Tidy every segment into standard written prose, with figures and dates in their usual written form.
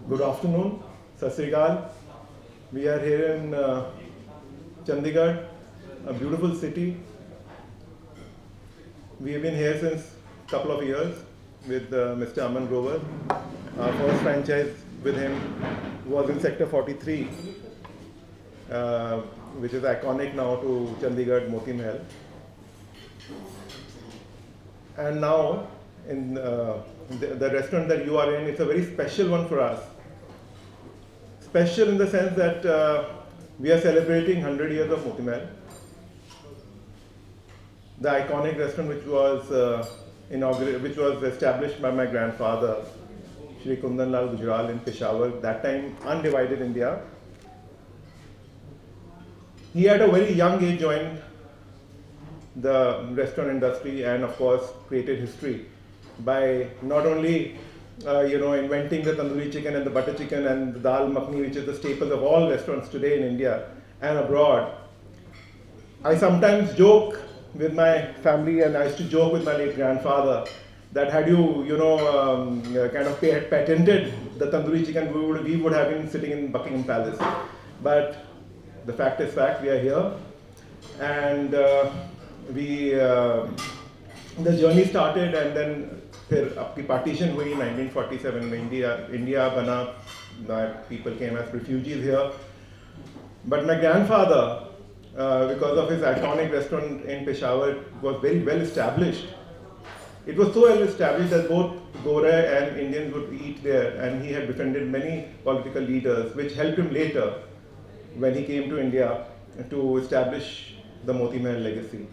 Good afternoon, Sat Sri Akal. We are here in Chandigarh, a beautiful city. We have been here since a couple of years with Mr.Aman Grover. Our first franchise with him was in Sector 43, which is iconic now to Chandigarh Moti Mahal. And now, in the restaurant that you are in, it's a very special one for us. Special in the sense that we are celebrating 100 years of Moti Mahal. The iconic restaurant which was established by my grandfather, Shri Kundan Lal Gujral in Peshawar, that time undivided India. He at a very young age joined the restaurant industry and of course created history by not only inventing the tandoori chicken and the butter chicken and the dal makhani, which is the staple of all restaurants today in India and abroad. I sometimes joke with my family, and I used to joke with my late grandfather that had you, kind of patented the tandoori chicken, we would have been sitting in Buckingham Palace. But the fact is fact, we are here, and the journey started, and then फिर आपकी partition हुई 1947 में India बना, people came as refugees here. But my grandfather, because of his iconic restaurant in Peshawar, was very well established. It was so well established that both Gore and Indians would eat there, and he had befriended many political leaders, which helped him later when he came to India to establish the Moti Mahal legacy.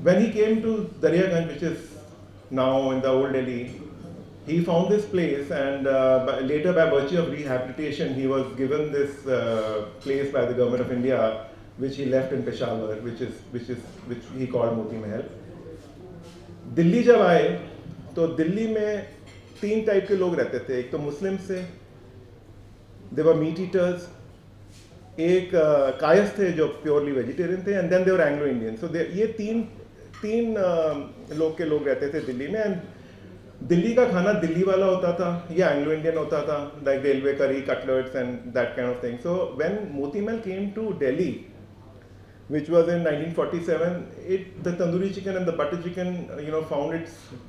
When he came to Daryaganj, which is now in the old Delhi, he found this place, and later by virtue of rehabilitation, he was given this place by the government of India, which he left in Peshawar, which he called Moti Mahal. Delhi जब आए तो दिल्ली में 3 type के लोग रहते थे. एक तो मुस्लिम्स थे, they were meat eaters. एक कायस्थ थे जो प्योरली वेजिटेरियन थे, and then they were Anglo Indian. So ये तीन लोग रहते थे दिल्ली में. एंड दिल्ली का खाना दिल्ली वाला होता था या एंग्लो इंडियन होता था, like railway curry, cutlets and that kind of thing. So when Moti Mahal came to Delhi, which was in 1947, the tandoori chicken and the butter chicken,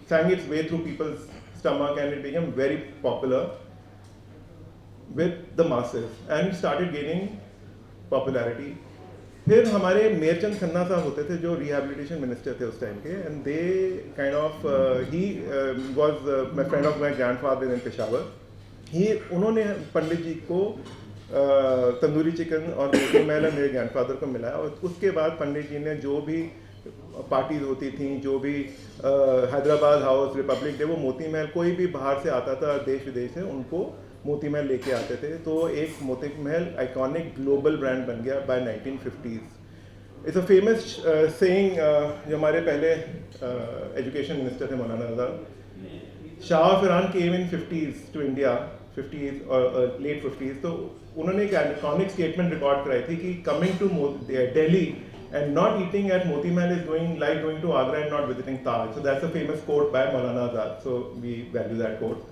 sang its way through people's stomach, and it became very popular with the masses and started gaining popularity. फिर हमारे मेरचंद खन्ना साहब होते थे जो rehabilitation minister थे उस time के, and they kind of he was my friend of my grandfather in Peshawar. उन्होंने पंडित जी को तंदूरी चिकन और मोती महल मेरे ग्रैंडफादर को मिलाया, और उसके बाद पंडित जी ने जो भी पार्टीज होती थी, जो भी हैदराबाद हाउस, रिपब्लिक डे, वो मोती महल, कोई भी बाहर से आता था देश विदेश से, उनको मोती महल लेके आते थे. तो एक Moti Mahal iconic global brand बन गया by 1950s. It's a famous saying जो हमारे पहले एजुकेशन मिनिस्टर थे Maulana Azad, Shah Farhan came in 50s to India, 50s और लेट 50s. तो उन्होंने एक आइकॉनिक स्टेटमेंट रिकॉर्ड कराई थी कि coming to Delhi and not eating at Moti Mahal is like going to Agra and not visiting Taj. So that's a famous quote by Maulana Azad. So we value that quote.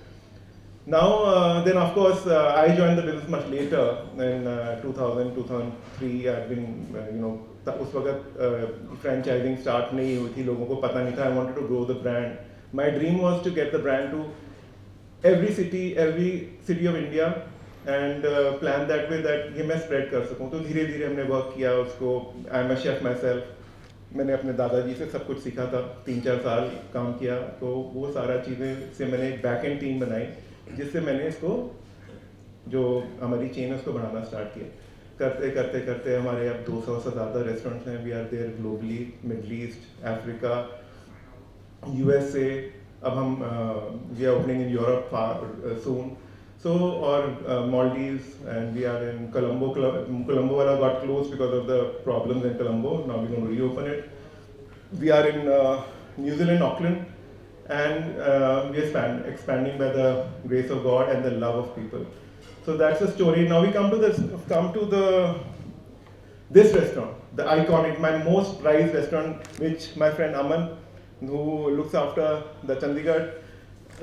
Now, then of course, I joined the business much later in 2000, 2003. I've been, उस वक्त franchising start नहीं हुई थी, लोगों को पता नहीं था. I wanted to grow the brand. My dream was to get the brand to every city of India, and plan that way that ये मैं spread कर सकूँ. तो धीरे धीरे हमने work किया उसको. I'm a chef myself. मैंने अपने दादाजी से सब कुछ सीखा था, 3-4 साल काम किया. तो वो सारा चीज़ें से मैंने एक बैक एंड टीम बनाई, जिससे मैंने इसको, जो हमारी चेन है, उसको बढ़ाना स्टार्ट किया. करते करते हमारे अब 200 से ज़्यादा रेस्टोरेंट्स हैं. We are there globally, Middle East, Africa, USA. अब हम we are opening in Europe soon. So, or Maldives, and we are in Colombo. Colombo got closed because of the problems in Colombo. Now we're going to reopen it. We are in New Zealand, Auckland, and we are expanding by the grace of God and the love of people. So that's the story. Now we come to this restaurant, the iconic, my most prized restaurant, which my friend Aman, who looks after the Chandigarh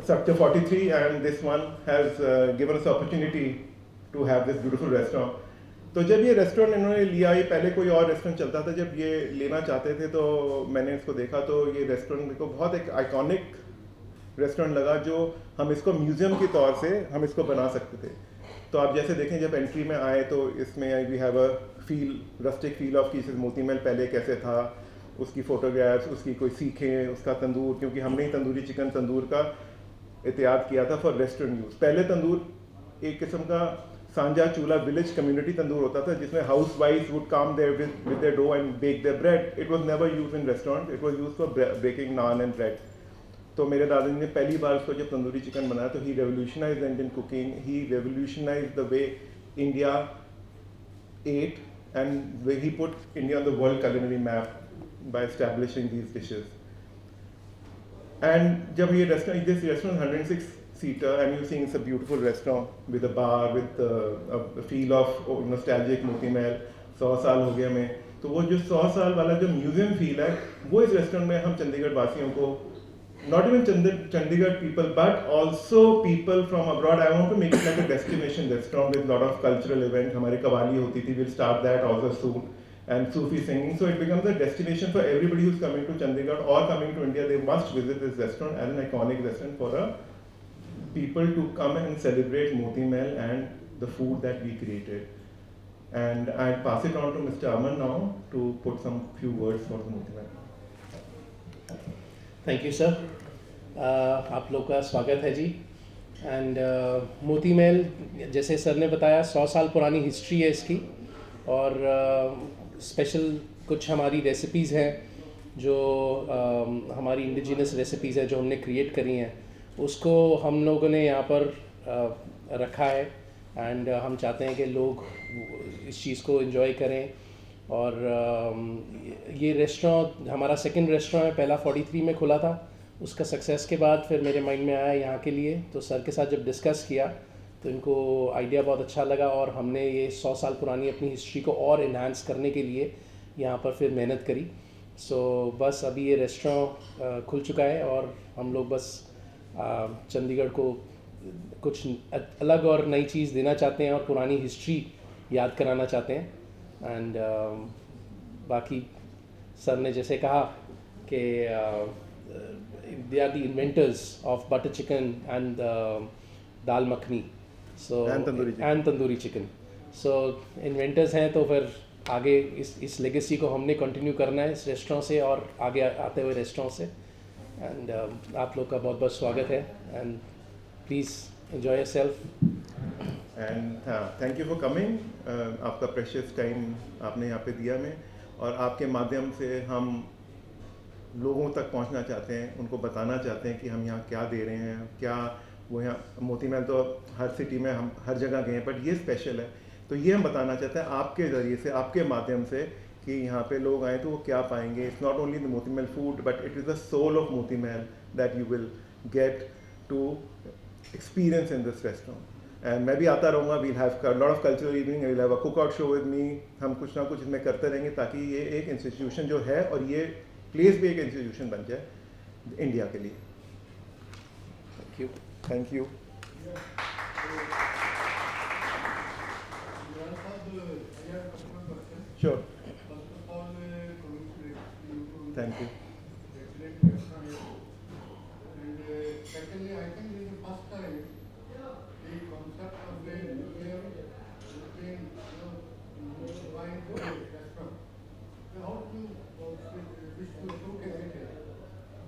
Sector 43, and this one has given us the opportunity to have this beautiful restaurant. तो जब ये restaurant इन्होंने लिया, ये पहले कोई और restaurant चलता था, जब ये लेना चाहते थे तो मैंने इसको देखा, तो ये रेस्टोरेंट मेरे को बहुत एक आइकॉनिक रेस्टोरेंट लगा, जो हम इसको म्यूज़ियम के तौर से हम इसको बना सकते थे। तो आप जैसे देखें, जब एंट्री में आए तो इसमें we have a feel, rustic feel of कि मोती महल पहले कैसे था, उसकी फ़ोटोग्राफ्स, उसकी कोई सीखें, उसका तंदूर, क्योंकि हमने तंदूरी चिकन तंदूर का इतियाद किया था फॉर रेस्टोरेंट यूज़। पहले तंदूर एक किस्म का सांझा चूल्हा विलेज कम्युनिटी तंदूर होता था, जिसमें हाउस वाइफ्स would come there with their dough and bake their bread. It was never used in restaurant, it was used for baking naan and bread. तो मेरे दादाजी ने पहली बार उसको जब तंदूरी चिकन बनाया, तो he revolutionised Indian cooking, he revolutionised the way India ate, and way he put India on the world culinary map by establishing these dishes. And जब ये restaurant, this restaurant 106 seater, and you're seeing it's a beautiful restaurant with a bar, with a feel of nostalgic Moti Mahal, 100 साल हो गया हमें। तो वो जो 100 साल वाला जो म्यूजियम फील है, वो इस रेस्टोरेंट में हम चंडीगढ़ वासियों को, not even Chandigarh people but also people from abroad, I want to make it like a destination restaurant with lot of cultural events। हमारी कवाली होती थी, we'll start that also soon, and Sufi singing, so it becomes a destination for everybody who's coming to Chandigarh or coming to India. They must visit this restaurant as an iconic restaurant for a people to come and celebrate Moti Mahal and the food that we created. And I pass it on to Mr.Aman now to put some few words for the Moti Mahal. Thank you, sir. आप लोग का स्वागत है जी। And Moti Mahal, जैसे sir ने बताया, 100 साल पुरानी हिस्ट्री है इसकी, और स्पेशल कुछ हमारी रेसिपीज़ हैं जो हमारी इंडिजिनस रेसिपीज़ हैं जो हमने क्रिएट करी हैं, उसको हम लोगों ने यहाँ पर रखा है। एंड हम चाहते हैं कि लोग इस चीज़ को एंजॉय करें। और ये रेस्टोरेंट हमारा सेकंड रेस्टोरेंट है, पहला 43 में खुला था। उसका सक्सेस के बाद फिर मेरे माइंड में आया यहाँ के लिए, तो सर के साथ जब डिस्कस किया तो इनको आइडिया बहुत अच्छा लगा, और हमने ये 100 साल पुरानी अपनी हिस्ट्री को और इन्हांस करने के लिए यहाँ पर फिर मेहनत करी। सो बस अभी ये रेस्टोरेंट खुल चुका है, और हम लोग बस चंडीगढ़ को कुछ अलग और नई चीज़ देना चाहते हैं, और पुरानी हिस्ट्री याद कराना चाहते हैं। एंड बाकी सर ने जैसे कहा कि they are the inventors of butter chicken and dal makhani, so and tandoori chicken. So inventors हैं, तो फिर आगे इस लेगेसी को हमने कंटिन्यू करना है इस रेस्टोरेंट से और आगे आते हुए रेस्टोरेंट से। एंड आप लोग का बहुत बहुत स्वागत है, and please enjoy yourself. And thank you for coming. आपका प्रेशियस टाइम आपने यहाँ पे दिया हमें, और आपके माध्यम से हम लोगों तक पहुँचना चाहते हैं, उनको बताना चाहते हैं कि हम यहाँ क्या दे रहे हैं, क्या वो यहाँ मोती महल तो हर सिटी में हम हर जगह गए हैं, बट ये स्पेशल है। तो ये हम बताना चाहते हैं आपके ज़रिए से, आपके माध्यम से, कि यहाँ पे लोग आए तो वो क्या पाएंगे। It's not only the Moti Mahal food, but it is the soul of Moti Mahal that you will get to experience in this restaurant. And मैं भी आता रहूँगा, we'll have lot of cultural evening, we'll have a cook out show with me. हम कुछ ना कुछ इसमें करते रहेंगे ताकि ये एक इंस्टीट्यूशन जो है, और ये प्लेस भी एक इंस्टीट्यूशन बन जाए इंडिया के लिए। Thank you. Thank you. Sure. First of all, congratulate you to Thank you. excellent restaurant. And secondly, I think this is the first time the concept of the museum has been combined with the restaurant. So how do you wish to showcase it here?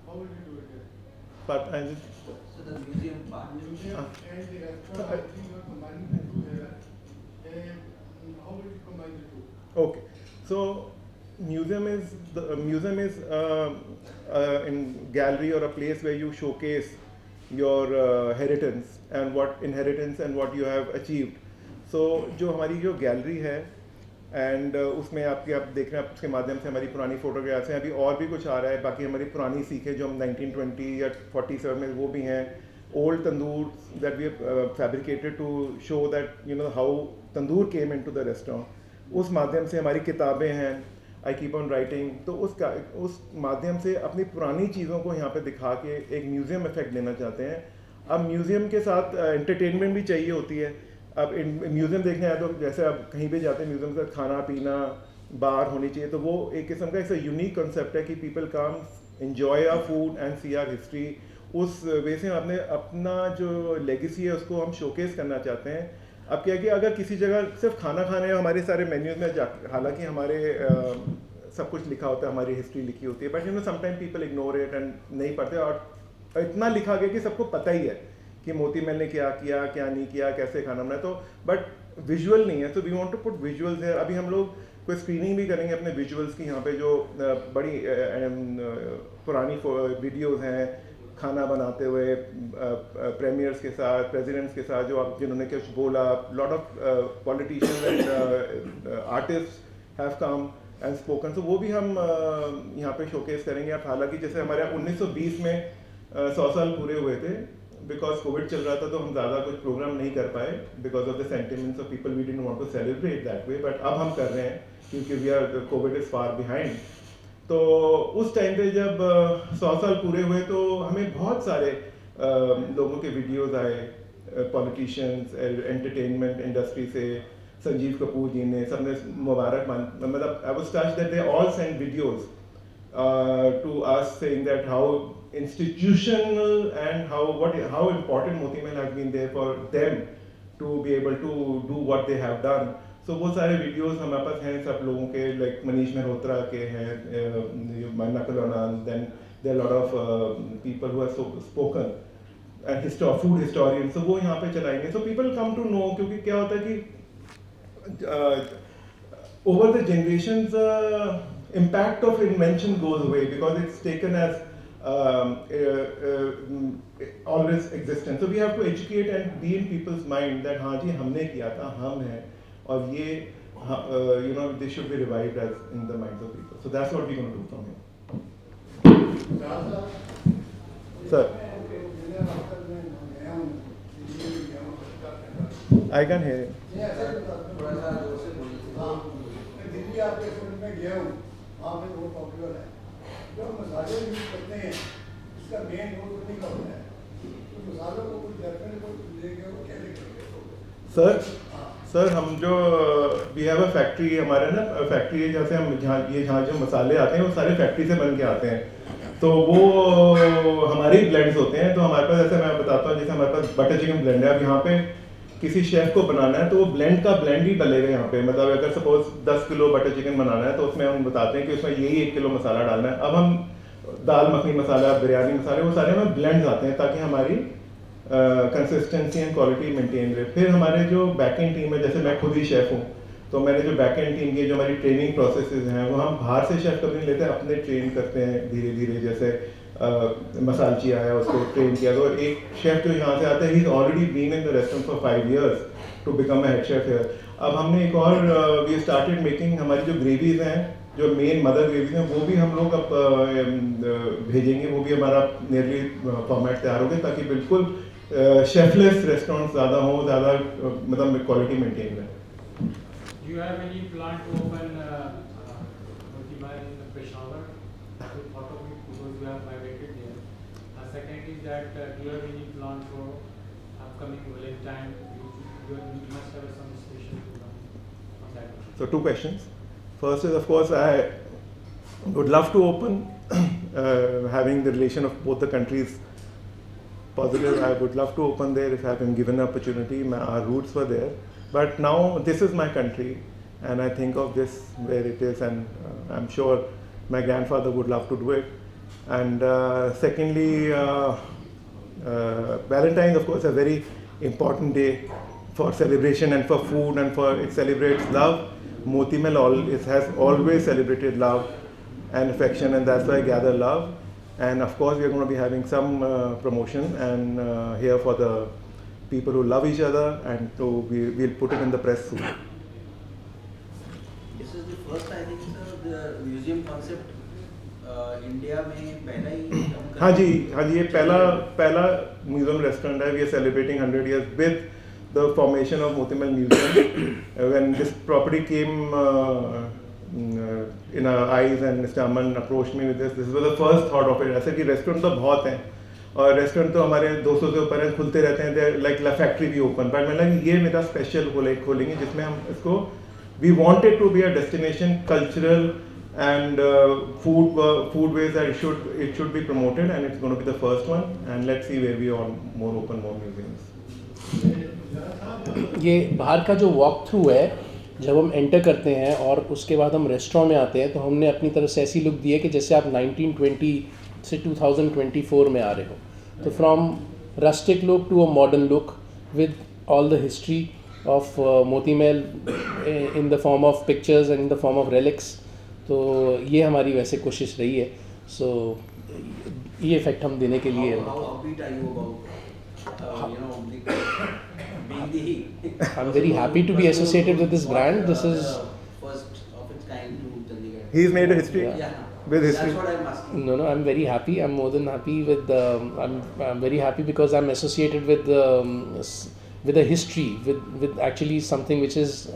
How will you do it here? But I just So the museum part. Museum and the restaurant, I think you are combining the two here. And how will you combine the two? okay. So museum is in gallery or a place where you showcase your inheritance and what you have achieved. So जो हमारी जो gallery है, and उसमें आप देख रहे हैं, उसके माध्यम से हमारी पुरानी फोटोग्राफ्स हैं। अभी और भी कुछ आ रहा है, बाकी हमारी पुरानी सीखें जो हम 1920 या 47 में, वो भी हैं। Old tandoor that we fabricated to show that how tandoor came into the restaurant. उस माध्यम से हमारी किताबें हैं। I keep on writing. तो उस माध्यम से अपनी पुरानी चीज़ों को यहाँ पे दिखा के एक म्यूज़ियम इफेक्ट देना चाहते हैं। अब म्यूज़ियम के साथ एंटरटेनमेंट भी चाहिए होती है। अब म्यूज़ियम देखने आए तो जैसे आप कहीं भी जाते हैं म्यूज़ियम से खाना पीना बार होनी चाहिए, तो वो एक किस्म का एक यूनिक कंसेप्ट है कि people come enjoy our food and see our history. उस वे से हमने अपना जो लेगेसी है उसको हम शोकेस करना चाहते हैं। अब क्या है कि अगर किसी जगह सिर्फ खाना खाने हमारे सारे मेन्यूज में हालांकि हमारे सब कुछ लिखा होता है, हमारी हिस्ट्री लिखी होती है, but you know sometime people ignore it and नहीं पढ़ते। और इतना लिखा गया कि सबको पता ही है कि मोती महल ने क्या किया क्या नहीं किया, कैसे खाना बनाया, तो बट विजुअल नहीं है। तो we want to put visuals है। अभी हम लोग कोई स्क्रीनिंग भी करेंगे अपने विजुअल्स की, यहाँ पे जो बड़ी पुरानी वीडियोज़ हैं खाना बनाते हुए प्रीमियर्स के साथ, प्रेसिडेंट्स के साथ, जो आप जिन्होंने कुछ बोला, lot of politicians and artist have come and spoken, तो वो भी हम यहाँ पे शोकेस करेंगे। आप हालांकि जैसे हमारे यहाँ 1920 में 100 साल पूरे हुए थे, बिकॉज कोविड चल रहा था तो हम ज़्यादा कुछ प्रोग्राम नहीं कर पाए because of the sentiments of people, we didn't want to celebrate that way, but अब हम कर रहे हैं क्योंकि we are COVID is far behind. तो उस टाइम पे जब 100 साल पूरे हुए तो हमें बहुत सारे लोगों के वीडियोस आए, पॉलिटिशियंस, एंटरटेनमेंट इंडस्ट्री से, संजीव कपूर जी ने, सबने मुबारक मतलब I was touched that they all send videos to us saying that how institutional and how important Moti Mahal has been there for them to be able to do what they have done. So वो सारे videos हमारे पास हैं सब लोगों के, like Manish Malhotra के हैं, Nakul Anand, then there lot of people who have spoken and food historian, so वो यहाँ पे चलाएंगे, so people come to know। क्योंकि क्या होता है कि over the generations impact of invention goes away because it's taken as always existence. So we have to educate and be in people's mind that हाँ जी हमने किया था, हम हैं, और ये you know they should be revived as in the minds of people. So that's what we're going to do from here. Sir, I can hear you. Delhi आपके school में गया हूँ, वहाँ पे बहुत पॉपुलर है। जो मसाले यूज करते हैं इसका मेन रोल नहीं करता है, तो मसालों को कुछ डेफिनेट को लेके वो क्या लिखेंगे? सर हम जो वी हैव अ फैक्ट्री, हमारा ना फैक्ट्री है जहाँ से हम जहाँ जो मसाले आते हैं वो सारे फैक्ट्री से बन के आते हैं, तो वो हमारे ही ब्लेंड्स होते हैं। तो हमारे पास, जैसे मैं बताता हूँ, जैसे हमारे पास बटर चिकन ब्लेंड है। अब यहाँ पे किसी शेफ को बनाना है तो वो ब्लेंड का ब्लेंड ही डलेगा यहाँ पे। मतलब अगर सपोज 10 किलो बटर चिकन बनाना है तो उसमें हम बताते हैं कि उसमें यही 1 किलो मसाला डालना है। अब हम दाल मखनी मसाला, बिरयानी मसाले, वो सारे हमें ब्लेंड्स आते हैं ताकि हमारी कंसिस्टेंसी एंड क्वालिटी मेंटेन रहे। फिर हमारे जो बैक एंड टीम है, जैसे मैं खुद ही शेफ़ हूँ, तो मैंने जो बैक एंड टीम की जो हमारी ट्रेनिंग प्रोसेसेस हैं वो हम बाहर से शेफ़ कभी नहीं लेते, अपने ट्रेन करते हैं धीरे धीरे। जैसे मसालची आया, उसको ट्रेन किया, तो एक शेफ़ जो यहाँ से आता है, he is already been in the restaurant for 5 years to become a head chef here. अब हमने एक और वी स्टार्टेड मेकिंग, हमारी जो ग्रेवीज हैं, जो मेन मदर ग्रेवीज हैं, वो भी हम लोग अब भेजेंगे। वो भी हमारा नियरली फॉर्मेट तैयार हो गया ताकि बिल्कुल शेफलेस रेस्टोरेंट ज़्यादा हो, ज़्यादा मतलब क्वालिटी मेंटेन रहे। Do you have any plan to open Moti Mahal in Peshawar? Have you thought of it because you have migrated there? Second is that do you have any plan for upcoming Valentine? You must have some special program on that. So 2 questions. First is, of course, I would love to open, having the relation of both the countries positive. I would love to open there if I have been given an opportunity. Our roots were there, but now this is my country, and I think of this where it is, and I'm sure my grandfather would love to do it. And secondly, Valentine's, of course, a very important day for celebration and for food, and for it celebrates love. Moti Mahal has always celebrated love and affection, and that's why I gather love. And of course, we are going to be having some promotion and here for the people who love each other, and so we'll put it in the press soon. This is the first, I think, sir, the museum concept India में पहला ही। हाँ जी, ये पहला museum restaurant है। We are celebrating 100 years with the formation of Moti Mahal Museum. When this property came in our eyes, and Mr. Aman approached me with this. This was the first thought of it. ऐसे कि restaurant तो बहुत हैं और restaurant तो हमारे 200 से ऊपर हैं, खुलते रहते हैं, लाइक ला फैक्ट्री भी ओपन, बट मैंने लगा ये मेरा स्पेशल खोलेंगे जिसमें हम इसको we wanted to be a destination cultural and food ways that it should be promoted, and it's going to be the first one, and let's see where we are more open, more museums. ये बाहर का जो walk through है, जब हम enter करते हैं और उसके बाद हम रेस्टोरेंट में आते हैं, तो हमने अपनी तरफ से ऐसी लुक दी है कि जैसे आप 1920 से 2024 में आ रहे हो. तो from rustic look to a modern look with all the history of Moti Mahal in the form of pictures and in the form of relics. तो ये हमारी वैसे कोशिश रही है. सो ये इफेक्ट हम देने के लिए I'm very happy to be associated with this brand. This is first of its kind to Chandigarh. He's made a history Yeah. with history. That's what I'm asking. no, I'm very happy. I'm more than happy with. I'm very happy because I'm associated with a history, with actually something which is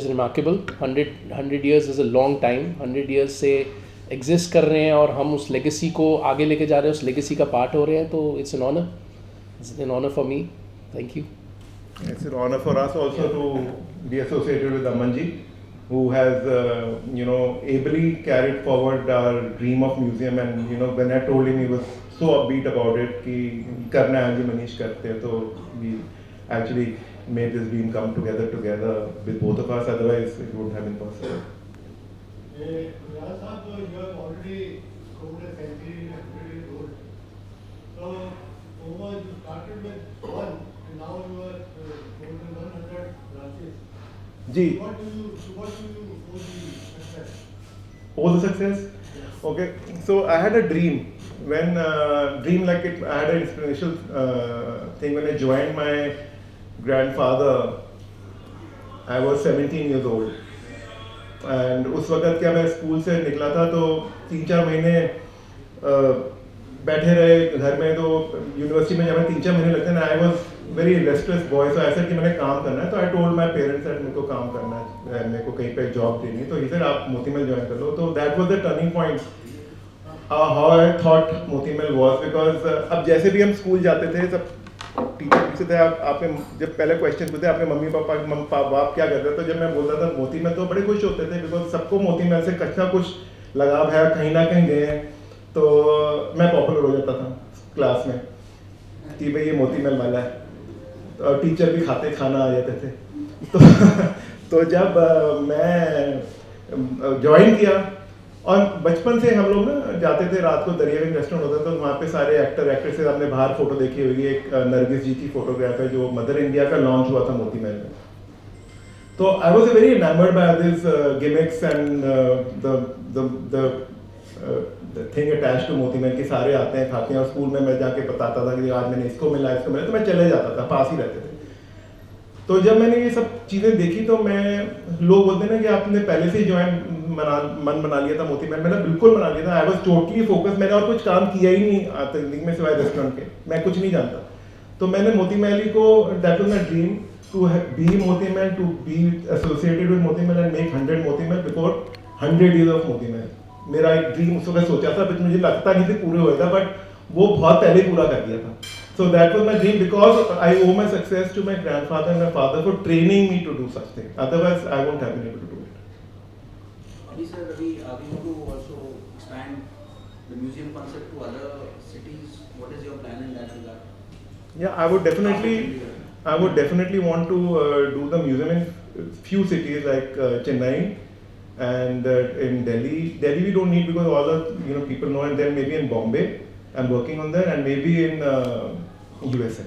remarkable. 100 years is a long time. 100 years से exist कर रहे हैं और हम उस legacy को आगे लेके जा रहे हैं, उस legacy का part हो रहे हैं. तो it's an honor. It's an honor for me. Thank you. It's an honor for us also to be associated with Amanji, who has ably carried forward our dream of museum. And when I told him, he was so upbeat about it कि करना है, Monish करते हैं. तो we actually made this dream come together with both of us. Otherwise, it wouldn't have been possible. Gujral sahab, you have already scored a century in 100 years old. So, you started with one, and now you are more than 100 branches. Ji. What do you owe the success? All the success? Yes. Okay. So I had a dream. When I had an inspirational thing when I joined my grandfather. I was 17 years old. And उस वक्त क्या मैं school से निकला था तो 3-4 महीने बैठे रहे घर में. तो यूनिवर्सिटी में जब मैं 3-4 महीने लगते हैं ना, I was very restless boy. So ऐसा कि मैंने काम करना है. तो I told my parents that मेरे को काम करना है, मेरे को कहीं पे जॉब देनी है. तो ही सेड आप मोती महल ज्वाइन कर लो. तो that was the turning point how I thought Moti Mahal was. Because अब जैसे भी हम स्कूल जाते थे, सब टीचर पूछते थे आपने जब पहले क्वेश्चन पूछते आपके मम्मी पापा बाप क्या करते हैं. तो जब मैं बोलता था मोती महल, तो बड़े खुश होते थे बिकॉज सबको मोती महल से कुछ ना कुछ लगाव है, कहीं ना कहीं गए हैं. तो मैं पॉपुलर हो जाता था क्लास में कि भाई ये मोती महल वाला है. तो टीचर भी खाना आ जाते थे. तो जब मैं ज्वाइन किया, और बचपन से हम लोग ना जाते थे रात को, दरियागंज रेस्टोरेंट होता था, तो वहाँ पे सारे एक्टर एक्ट्रेसेस, हमने बाहर फोटो देखी हुई. एक नरगिस जी की फोटोग्राफ है जो मदर इंडिया का लॉन्च हुआ था मोती महल में. तो I was very enamoured by this gimmicks and the thing attach to Moti Mahal. कि सारे आते हैं, खाते हैं, और स्कूल में मैं जाके बताता था कि आज मैंने इसको मिला, तो मैं चले जाता था, पास ही रहते थे. तो जब मैंने ये सब चीज़ें देखी तो लोग बोलते हैं ना कि आपने पहले से ही मन बना लिया था मोती महल. मैंने बिल्कुल बना लिया था. I was totally focus. मैंने और कुछ काम किया ही नहीं जिंदगी में सिवाय रेस्टोरेंट के. मैं कुछ नहीं जानता. तो मैंने मोती महल ही को, that was my dream to be Moti Mahal, to be associated with Moti Mahal and make 100 Moti Mahal before 100 years of Moti महल. मेरा एक ड्रीम उस वक्त सोचा था, बट मुझे लगता नहीं था पूरे होएगा, बट वो बहुत पहले पूरा कर दिया था. So that was my dream, because I owe my success to my grandfather and my father for training me to do such things. Otherwise, I wouldn't have been able to do it. Abhi sir, we want to also expand the museum concept to other cities. What is your plan in that regard? Yeah, I would definitely want to do the museum in few cities like Chennai and in Delhi. Delhi we don't need because all the people know, and then maybe in Bombay. I'm working on that, and maybe in USA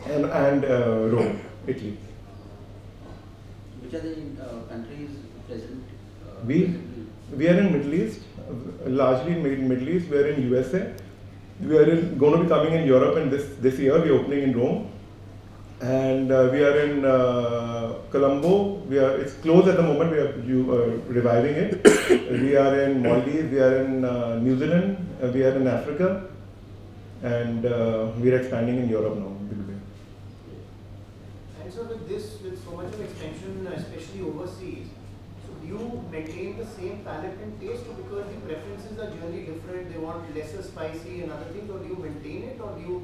and Rome, Italy. Which are the countries present? We are in Middle East, largely in Middle East. We are in USA. We are going to be coming in Europe, and this year we are opening in Rome, and we are in Colombo. It's closed at the moment. We are reviving it. We are in Maldives. We are in New Zealand. We are in Africa, and we are expanding in Europe now. And so with so much of expansion, especially overseas, so you maintain the same palate and taste, or because the preferences are generally different, they want lesser spicy and other things, or do you maintain it, or do you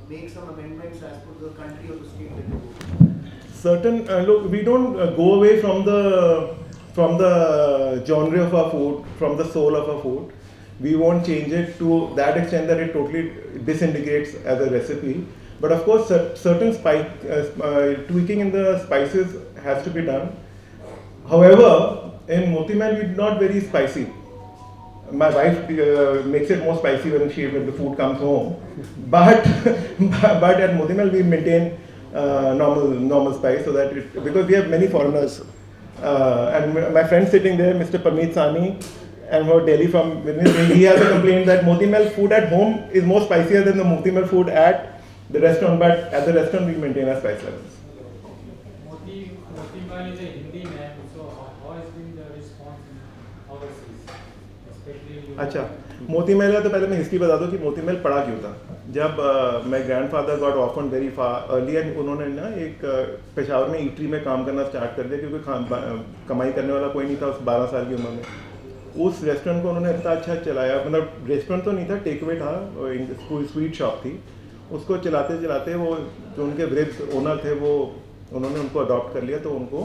make some amendments as per the country or the state that you go? Certain look, we don't go away from the genre of our food, from the soul of our food. We won't change it to that extent that it totally disintegrates as a recipe. But of course, certain tweaking in the spices has to be done. However, in Moti Mahal, we're not very spicy. My wife makes it more spicy when the food comes home. But but at Moti Mahal, we maintain normal spice, so that because we have many foreigners. And my friend sitting there, Mr. Parmeet Sani, and for Delhi from he has a complaint that Moti Mahal food at home is more spicier than the Moti Mahal food at the restaurant. But at the restaurant, we maintain our spice levels. Moti Mahal is a Hindi name, so how has been the response in overseas, especially? अच्छा, मोती महल का तो पहले मैं history बता दूं कि मोती महल पड़ा क्यों था. जब my grandfather got often very early and उन्होंने ना एक पेशावर में ईटरी में काम करना स्टार्ट कर दिया, क्योंकि कमाई करने वाला कोई नहीं था उस 12 साल की उम्र में. उस रेस्टोरेंट को उन्होंने इतना अच्छा चलाया, मतलब रेस्टोरेंट तो नहीं था, टेक अवे था, कोई स्वीट शॉप थी. उसको चलाते चलाते वो जो उनके वृद्ध ओनर थे वो उन्होंने उनको अडॉप्ट कर लिया, तो उनको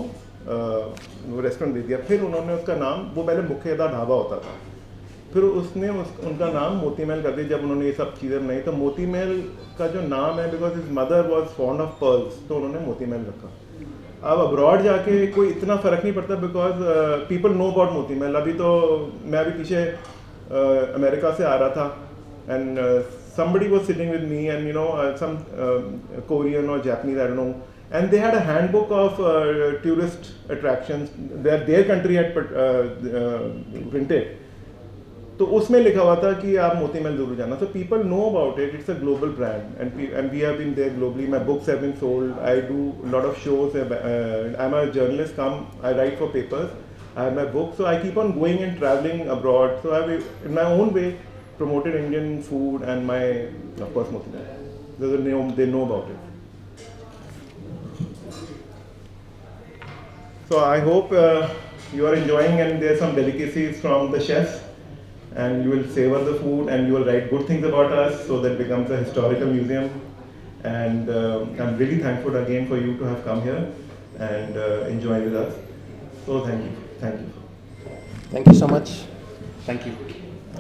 वो रेस्टोरेंट दे दिया. फिर उन्होंने उसका नाम, वो पहले मुख्यदा ढाबा होता था, फिर उसने उनका नाम मोती महल कर दिया जब उन्होंने ये सब चीज़ें बनाई. तो मोती महल का जो नाम है, because his mother was fond of pearls, तो उन्होंने मोती महल रखा. अब अब्रॉड जाके कोई इतना फ़र्क नहीं पड़ता, because people know about Moti Mahal. अभी तो मैं अभी पीछे अमेरिका से आ रहा था, and somebody was sitting with me, and you know some Korean or Japanese, I don't know, and they had a handbook of tourist attractions that their country had printed. तो उसमें लिखा हुआ था कि आप मोती महल जरूर जाना. So people know about it. It's a global brand, and we have been there globally. My books have been sold. I do a lot of shows. I'm a journalist. I write for papers. I have my book, so I keep on going and traveling abroad. So I've, in my own way, promoted Indian food and my, of course, Moti Mahal. They know about it. So I hope you are enjoying, and there's some delicacies from the chefs, and you will savor the food, and you will write good things about us, so that it becomes a historical museum. And I'm really thankful again for you to have come here and enjoy with us. So thank you. Thank you so much. Thank you.